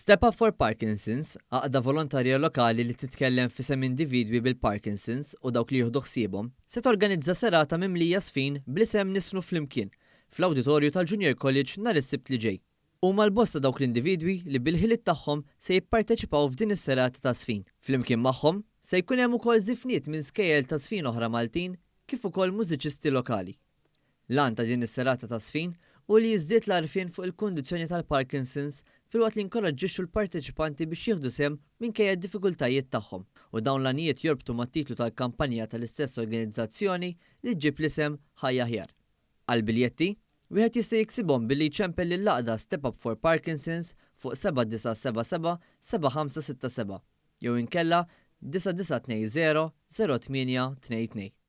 Step Up for Parkinson's, għaqda volontarja lokali li titkellem fisem individwi bil-Parkinson's u dawk li jieħdu ħsiebhom, se torganizza serata mimlija sfin blisem Nisfnu flimkien fl-awditorju tal-Junior College nhar is-Sibt li ġej. Huma l-bosta dawk l-individwi li bil-ħiliet tagħhom se jipparteċipaw f'din is-serata ta' sfin. Flimkien magħhom se jkun hemm ukoll żifniet minn skejjel ta' sfin oħra Maltin kif ukoll mużiċisti lokali. L-għan ta' din is-serata ta' sfin u li jiżdied l-għarfien fuq il-kundizzjoni tal-Parkinson's filwaqt li nkoraġġixxu l-parteċipanti biex jieħdu sehem minkejja d-diffikultajiet tagħhom u dawn l-għanijiet jorbtu mat-titlu tal-kampanja tal-istess organizzazzjoni li ġġib l-isem Ħajja Aħjar. Għall-biljetti, wieħed jista' jiksibhom billi jċempel lil-laqda Step Up for Parkinson's fuq 7977 7567 jew inkella 9920 0822.